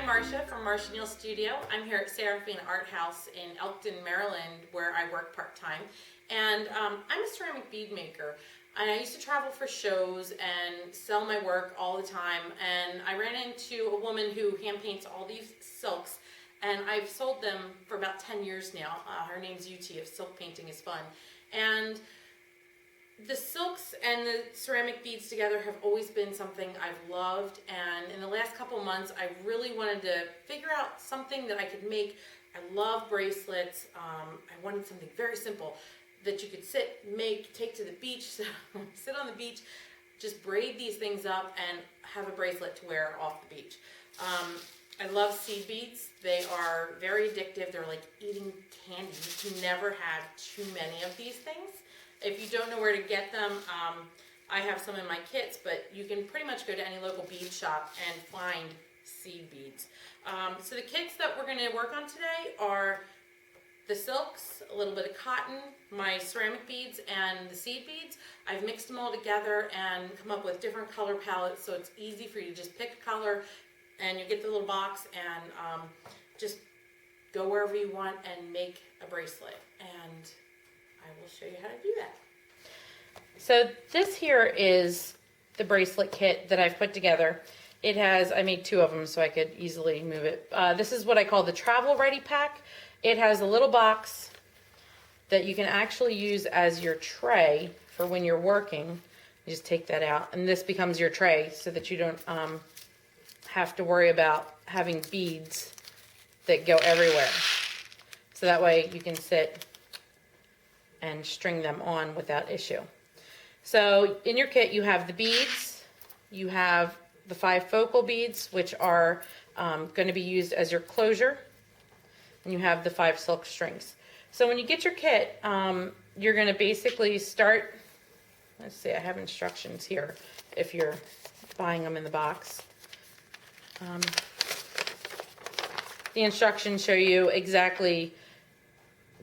I'm Marsha from Marsha Neal Studio. I'm here at Seraphine Art House in Elkton, Maryland, where I work part-time. And I'm a ceramic bead maker. And I used to travel for shows and sell my work all the time. And I ran into a woman who hand paints all these silks. And I've sold them for about 10 years now. Her name's UT, if silk painting is fun. And the silks and the ceramic beads together have always been something I've loved, and in the last couple months I really wanted to figure out something that I could make. I love bracelets. I wanted something very simple that you could take to the beach, sit on the beach, just braid these things up and have a bracelet to wear off the beach. I love seed beads. They are very addictive. They're like eating candy. You can never have too many of these things. If you don't know where to get them, I have some in my kits, but you can pretty much go to any local bead shop and find seed beads. So the kits that we're going to work on today are the silks, a little bit of cotton, my ceramic beads, and the seed beads. I've mixed them all together and come up with different color palettes, so it's easy for you to just pick a color and you get the little box and just go wherever you want and make a bracelet. And I will show you how to do that. So this here is the bracelet kit that I've put together. It has, I made two of them so I could easily move it. This is what I call the travel ready pack. It has a little box that you can actually use as your tray for when you're working. You just take that out and this becomes your tray so that you don't have to worry about having beads that go everywhere. So that way you can sit and string them on without issue. So in your kit you have the beads, you have the 5 focal beads, which are going to be used as your closure, and you have the 5 silk strings. So when you get your kit, you're going to basically start, let's see, I have instructions here if you're buying them in the box. The instructions show you exactly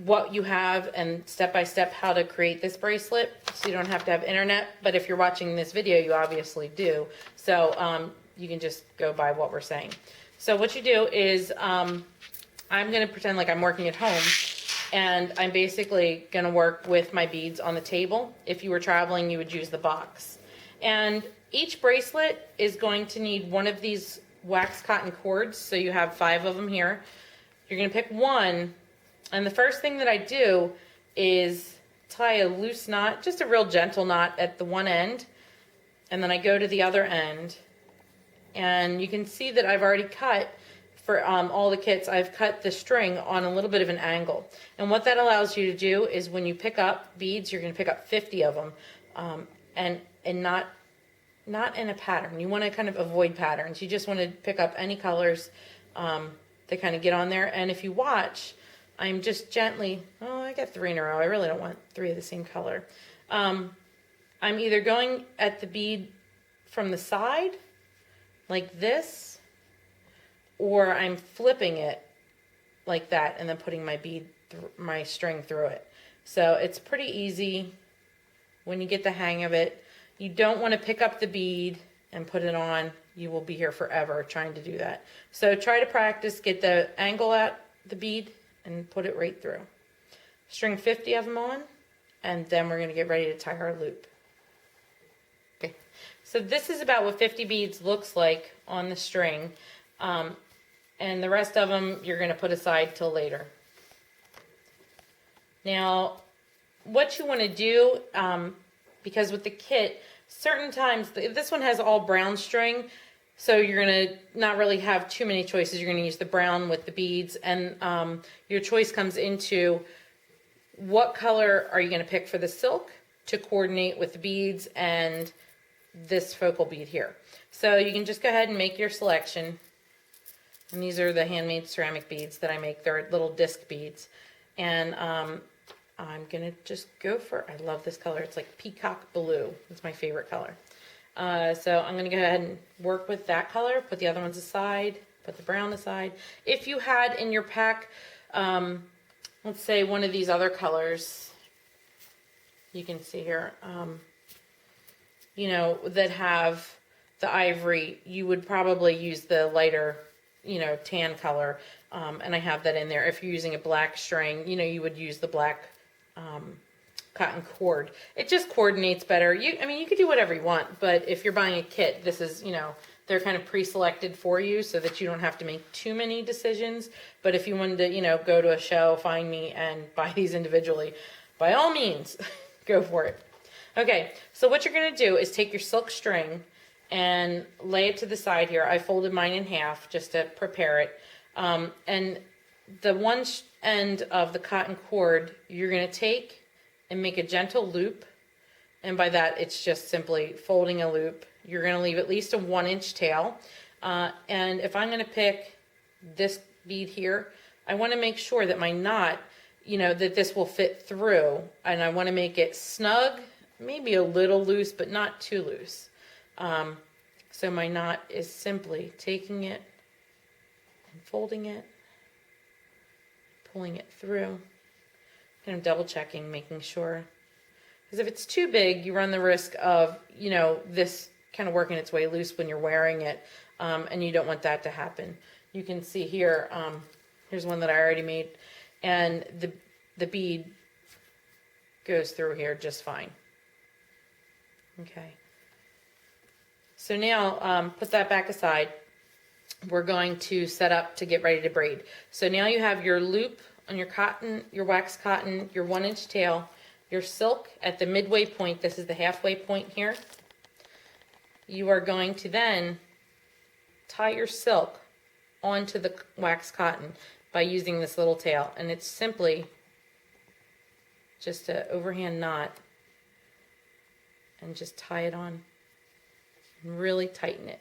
what you have and step by step how to create this bracelet, so you don't have to have internet, but if you're watching this video you obviously do, so you can just go by what we're saying. So what you do is I'm going to pretend like I'm working at home, and I'm basically going to work with my beads on the table. If you were traveling you would use the box, and each bracelet is going to need one of these wax cotton cords, so you have 5 of them here. You're going to pick one. And the first thing that I do is tie a loose knot, just a real gentle knot at the one end, and then I go to the other end, and you can see that I've already cut, for all the kits, I've cut the string on a little bit of an angle. And what that allows you to do is when you pick up beads, you're going to pick up 50 of them, and not in a pattern. You want to kind of avoid patterns. You just want to pick up any colors that kind of get on there. And if you watch, I'm just gently, oh, I got 3 in a row. I really don't want 3 of the same color. I'm either going at the bead from the side, like this, or I'm flipping it like that and then putting my my string through it. So it's pretty easy when you get the hang of it. You don't want to pick up the bead and put it on. You will be here forever trying to do that. So try to practice, get the angle at the bead, and put it right through. String 50 of them on, and then we're going to get ready to tie our loop. Okay, so this is about what 50 beads looks like on the string, and the rest of them you're going to put aside till later. Now, what you want to do, because with the kit, certain times, this one has all brown string, so you're going to not really have too many choices. You're going to use the brown with the beads, and your choice comes into what color are you going to pick for the silk to coordinate with the beads and this focal bead here. So you can just go ahead and make your selection. And these are the handmade ceramic beads that I make. They're little disc beads. And I'm going to just go for, I love this color. It's like peacock blue. It's my favorite color. So I'm going to go ahead and work with that color, put the other ones aside, put the brown aside. If you had in your pack, let's say one of these other colors, you can see here, you know, that have the ivory, you would probably use the lighter you know, tan color, and I have that in there. If you're using a black string, you know, you would use the black cotton cord. It just coordinates better. I mean, you could do whatever you want, but if you're buying a kit, this is, you know, they're kind of pre-selected for you so that you don't have to make too many decisions. But if you wanted to, you know, go to a show, find me, and buy these individually, by all means, go for it. Okay, so what you're going to do is take your silk string and lay it to the side here. I folded mine in half just to prepare it. And the one end of the cotton cord, you're going to take and make a gentle loop. And by that, it's just simply folding a loop. You're going to leave at least a 1-inch tail. And if I'm going to pick this bead here, I want to make sure that my knot, you know, that this will fit through. And I want to make it snug, maybe a little loose, but not too loose. So my knot is simply taking it and folding it, pulling it through, and I'm double checking, making sure. Because if it's too big, you run the risk of, you know, this kind of working its way loose when you're wearing it, and you don't want that to happen. You can see here, here's one that I already made, and the bead goes through here just fine. Okay. So now, put that back aside. We're going to set up to get ready to braid. So now you have your loop on your cotton, your wax cotton, your 1-inch tail, your silk at the midway point. This is the halfway point here. You are going to then tie your silk onto the wax cotton by using this little tail. And it's simply just an overhand knot and just tie it on and really tighten it.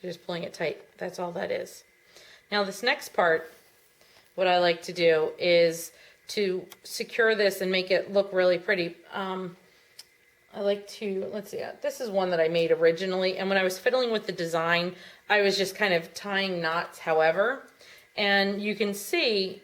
You're just pulling it tight. That's all that is. Now this next part, what I like to do is to secure this and make it look really pretty. I like to, let's see, this is one that I made originally, and when I was fiddling with the design, I was just kind of tying knots however, and you can see,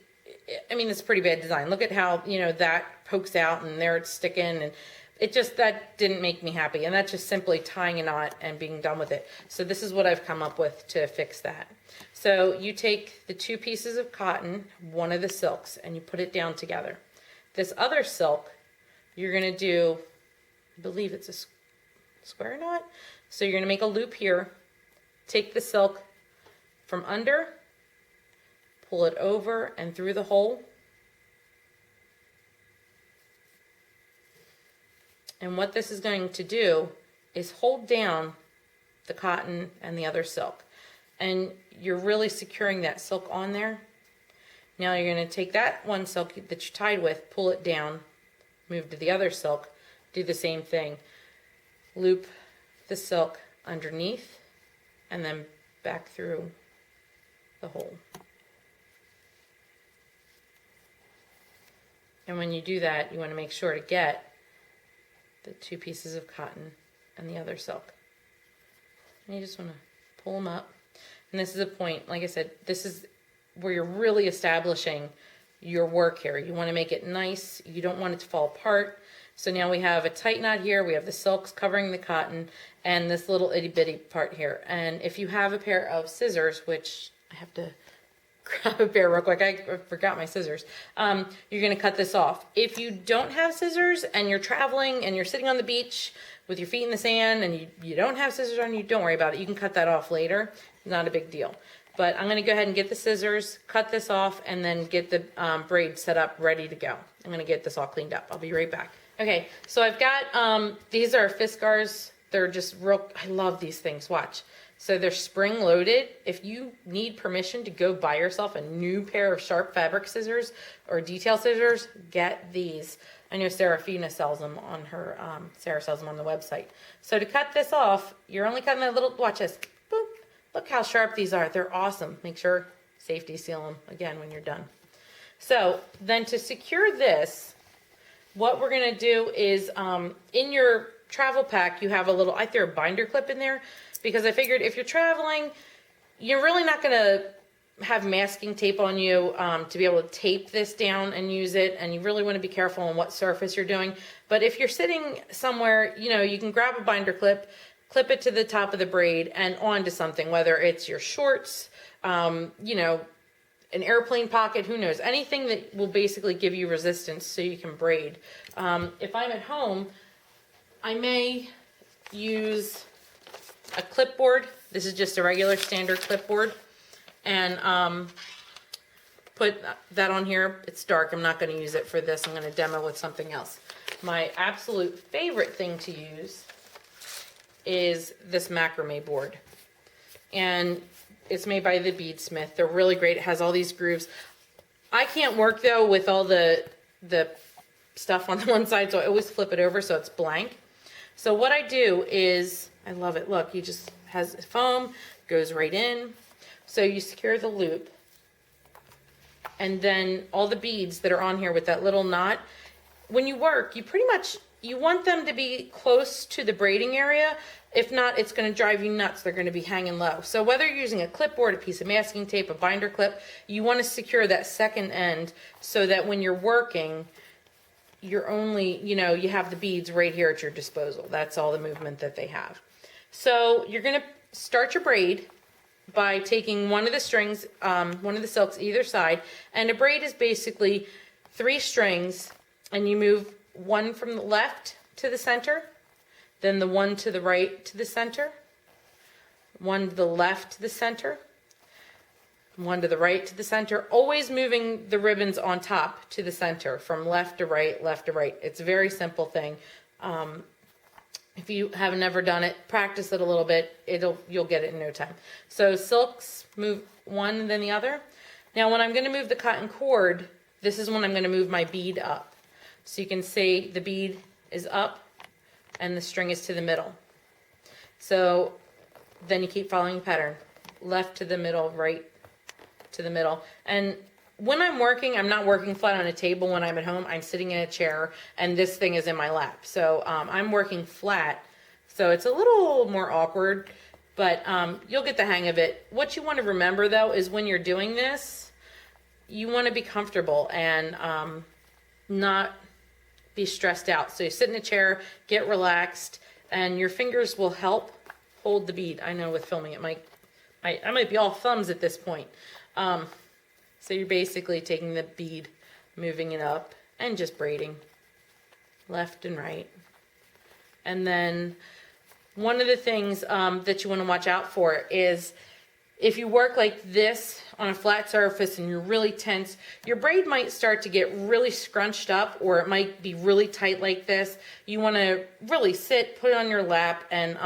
I mean, it's a pretty bad design. Look at how, you know, that pokes out and there it's sticking, and it just, that didn't make me happy, and that's just simply tying a knot and being done with it. So this is what I've come up with to fix that. So you take the 2 pieces of cotton, one of the silks, and you put it down together. This other silk, you're going to do, I believe it's a square knot. So you're going to make a loop here, take the silk from under, pull it over and through the hole. And what this is going to do is hold down the cotton and the other silk. And you're really securing that silk on there. Now you're going to take that one silk that you tied with, pull it down, move to the other silk, do the same thing. Loop the silk underneath and then back through the hole. And when you do that, you want to make sure to get the 2 pieces of cotton and the other silk. And you just want to pull them up. And this is a point, like I said, this is where you're really establishing your work here. You want to make it nice. You don't want it to fall apart. So now we have a tight knot here. We have the silks covering the cotton and this little itty bitty part here. And if you have a pair of scissors, which I have to grab a pair real quick, I forgot my scissors, you're going to cut this off. If you don't have scissors and you're traveling and you're sitting on the beach with your feet in the sand and you don't have scissors on you, don't worry about it. You can cut that off later. Not a big deal. But I'm going to go ahead and get the scissors, cut this off, and then get the braid set up ready to go. I'm going to get this all cleaned up. I'll be right back. Okay, so I've got, these are Fiskars. They're just real, I love these things. Watch. So they're spring loaded. If you need permission to go buy yourself a new pair of sharp fabric scissors or detail scissors, get these. I know Serafina sells them on her, Sarah sells them on the website. So to cut this off, you're only cutting a little, watch this. Boop. Look how sharp these are. They're awesome. Make sure safety seal them again when you're done. So then to secure this, what we're going to do is in your travel pack, you have a little, I threw a binder clip in there because I figured if you're traveling, you're really not going to have masking tape on you to be able to tape this down and use it, and you really want to be careful on what surface you're doing. But if you're sitting somewhere, you know, you can grab a binder clip, clip it to the top of the braid and onto something, whether it's your shorts, you know, an airplane pocket, who knows, anything that will basically give you resistance so you can braid. If I'm at home, I may use a clipboard. This is just a regular standard clipboard, and put that on here. It's dark, I'm not going to use it for this, I'm going to demo with something else. My absolute favorite thing to use is this macrame board, and it's made by the Beadsmith. They're really great. It has all these grooves. I can't work though with all the stuff on the one side, so I always flip it over so it's blank. So what I do is, I love it, look, you just has foam, goes right in. So you secure the loop, and then all the beads that are on here with that little knot, when you work, you pretty much, you want them to be close to the braiding area. If not, it's going to drive you nuts. They're going to be hanging low. So whether you're using a clipboard, a piece of masking tape, a binder clip, you want to secure that second end so that when you're working, you're only, you know, you have the beads right here at your disposal. That's all the movement that they have. So you're going to start your braid by taking one of the strings, one of the silks either side, and a braid is basically 3 strings, and you move one from the left to the center, then the one to the right to the center, one to the left to the center, one to the right to the center, always moving the ribbons on top to the center from left to right, left to right. It's a very simple thing. If you have never done it, practice it a little bit. You'll get it in no time. So silks move one and then the other. Now when I'm going to move the cotton cord, this is when I'm going to move my bead up. So you can see the bead is up and the string is to the middle. So then you keep following the pattern. Left to the middle, right to the middle. And when I'm working, I'm not working flat on a table. When I'm at home, I'm sitting in a chair and this thing is in my lap. So I'm working flat. So it's a little more awkward, but you'll get the hang of it. What you want to remember though is when you're doing this, you want to be comfortable and not be stressed out. So you sit in a chair, get relaxed, and your fingers will help hold the bead. I know with filming it I might be all thumbs at this point. So you're basically taking the bead, moving it up, and just braiding left and right. And then one of the things that you want to watch out for is if you work like this on a flat surface and you're really tense, your braid might start to get really scrunched up, or it might be really tight like this. You want to really sit, put it on your lap, and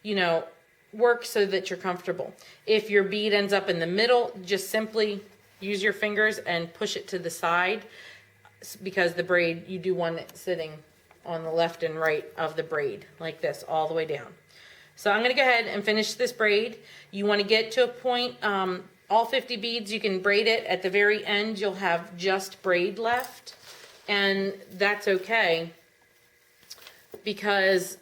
you know, work so that you're comfortable. If your bead ends up in the middle, just simply use your fingers and push it to the side, because the braid, you do want it sitting on the left and right of the braid like this all the way down. So I'm going to go ahead and finish this braid. You want to get to a point, all 50 beads, you can braid it. At the very end, you'll have just braid left, and that's okay, because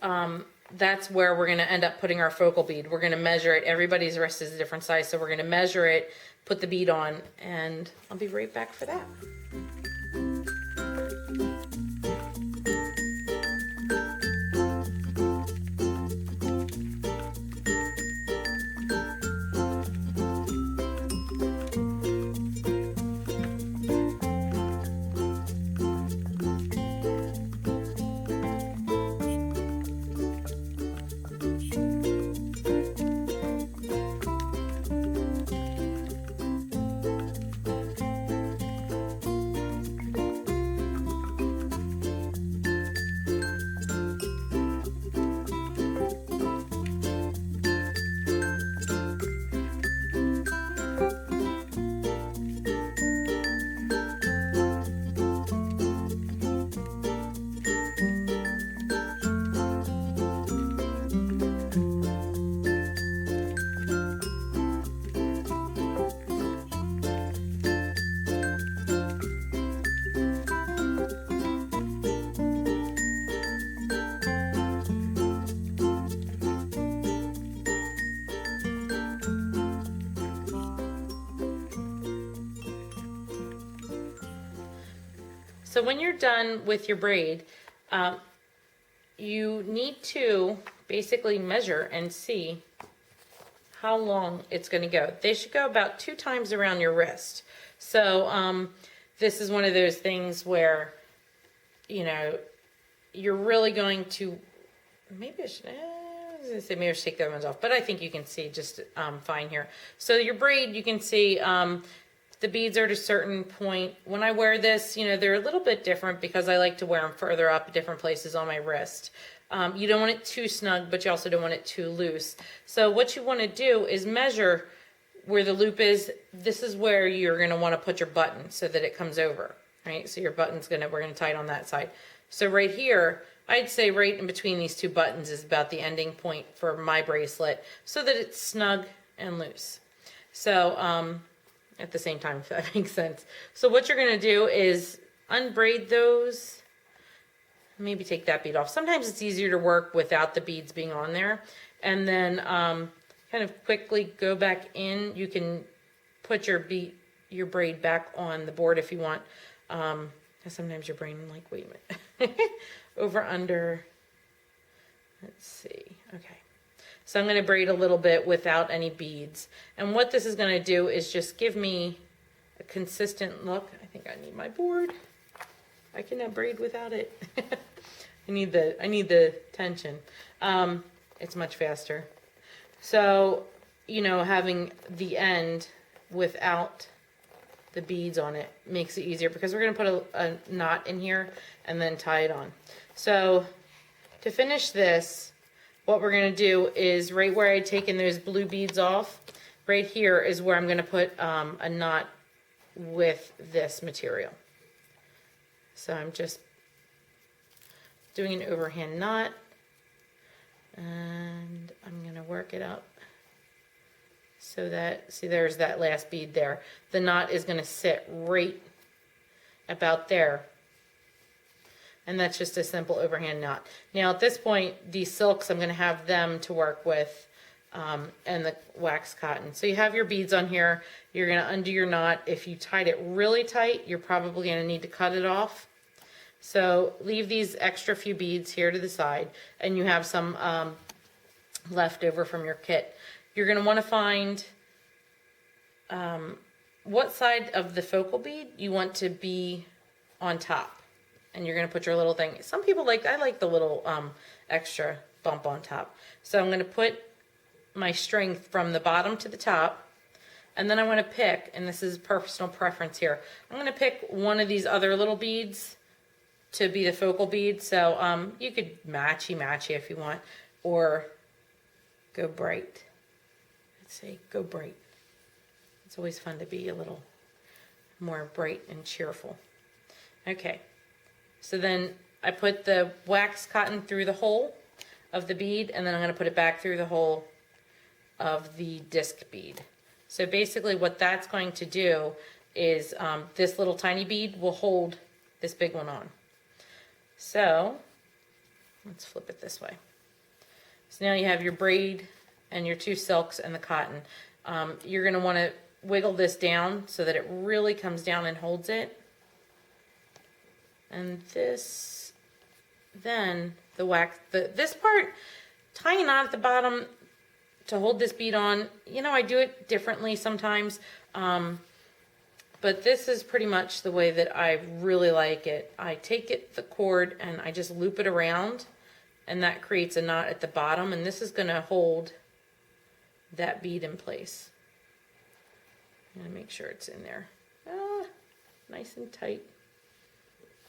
that's where we're going to end up putting our focal bead. We're going to measure it. Everybody's wrist is a different size, so we're going to measure it, put the bead on, and I'll be right back for that. So when you're done with your braid, you need to basically measure and see how long it's going to go. They should go about 2 times around your wrist. So this is one of those things where, you know, you're really going to, maybe I should, I was gonna say maybe I should take the other ones off, but I think you can see just fine here. So your braid, you can see the beads are at a certain point. When I wear this, you know, they're a little bit different because I like to wear them further up at different places on my wrist. You don't want it too snug, but you also don't want it too loose. So what you want to do is measure where the loop is. This is where you're going to want to put your button so that it comes over, right? So your button's we're going to tie it on that side. So right here, I'd say right in between these 2 buttons is about the ending point for my bracelet so that it's snug and loose. So at the same time, if that makes sense. So what you're going to do is unbraid those. Maybe take that bead off. Sometimes it's easier to work without the beads being on there. And then kind of quickly go back in. You can put your braid back on the board if you want. Sometimes your brain like, wait a minute. Over, under. Let's see. Okay. So I'm going to braid a little bit without any beads. And what this is going to do is just give me a consistent look. I think I need my board. I cannot braid without it. I need the tension. It's much faster. So, you know, having the end without the beads on it makes it easier because we're going to put a knot in here and then tie it on. So to finish this, what we're going to do is right where I'd taken those blue beads off, right here is where I'm going to put a knot with this material. So I'm just doing an overhand knot, and I'm going to work it up so that, see, there's that last bead there. The knot is going to sit right about there. And that's just a simple overhand knot. Now at this point, these silks, I'm going to have them to work with, and the wax cotton. So you have your beads on here. You're going to undo your knot. If you tied it really tight, you're probably going to need to cut it off. So leave these extra few beads here to the side, and you have some left over from your kit. You're going to want to find what side of the focal bead you want to be on top. And you're going to put your little thing. Some people like, I like the little extra bump on top. So I'm going to put my string from the bottom to the top. And then I want to pick, and this is personal preference here, I'm going to pick one of these other little beads to be the focal bead. So you could matchy if you want, or go bright. Let's say go bright. It's always fun to be a little more bright and cheerful. Okay. So then I put the wax cotton through the hole of the bead, and then I'm going to put it back through the hole of the disc bead. So basically what that's going to do is this little tiny bead will hold this big one on. So let's flip it this way. So now you have your braid and your 2 silks and the cotton. You're going to want to wiggle this down so that it really comes down and holds it. And this, then the wax, this part, tying a knot at the bottom to hold this bead on, you know, I do it differently sometimes, but this is pretty much the way that I really like it. I take the cord and I just loop it around, and that creates a knot at the bottom, and this is going to hold that bead in place. I'm going to make sure it's in there. Nice and tight.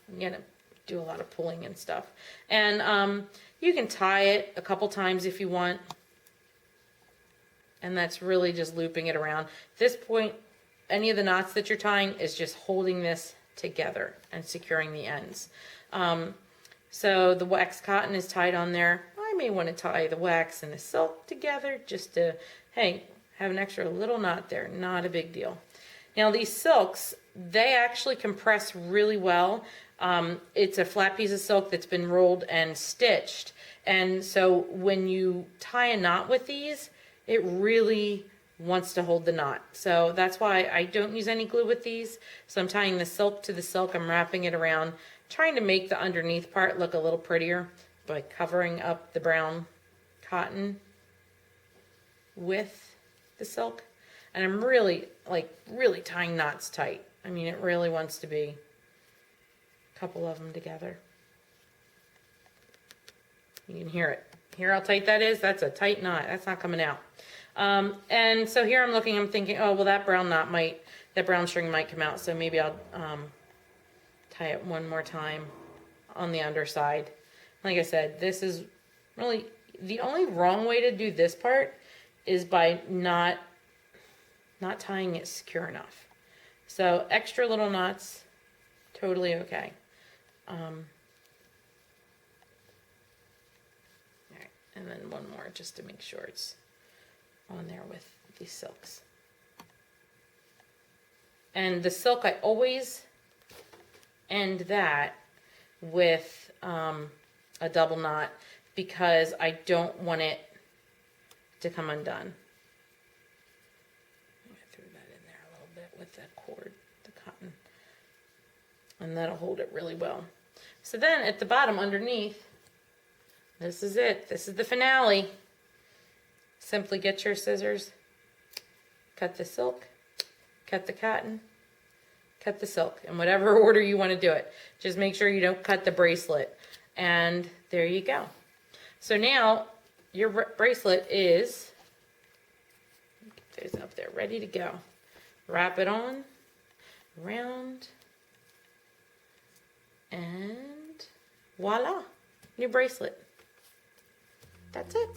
I'm going to do a lot of pulling and stuff. And you can tie it a couple times if you want. And that's really just looping it around. At this point, any of the knots that you're tying is just holding this together and securing the ends. So the wax cotton is tied on there. I may want to tie the wax and the silk together just to, hey, have an extra little knot there. Not a big deal. Now these silks, they actually compress really well. It's a flat piece of silk that's been rolled and stitched. And so when you tie a knot with these, it really wants to hold the knot. So that's why I don't use any glue with these. So I'm tying the silk to the silk. I'm wrapping it around, trying to make the underneath part look a little prettier by covering up the brown cotton with the silk. And I'm really, like, really tying knots tight. I mean, it really wants to be a couple of them together. You can hear it. Hear how tight that is? That's a tight knot. That's not coming out. And so here I'm looking, I'm thinking, oh, well, that brown string might come out. So maybe I'll tie it one more time on the underside. Like I said, this is really the only wrong way to do this part is by not tying it secure enough. So extra little knots, totally okay. All right, and then one more just to make sure it's on there with these silks. And the silk, I always end that with a double knot because I don't want it to come undone. I threw that in there a little bit with that cord, the cotton, and that'll hold it really well. So then at the bottom underneath, this is it. This is the finale. Simply get your scissors, cut the silk, cut the cotton, cut the silk, in whatever order you want to do it. Just make sure you don't cut the bracelet. And there you go. So now your bracelet is, get those up there, ready to go. Wrap it on, around, and voila, new bracelet. That's it.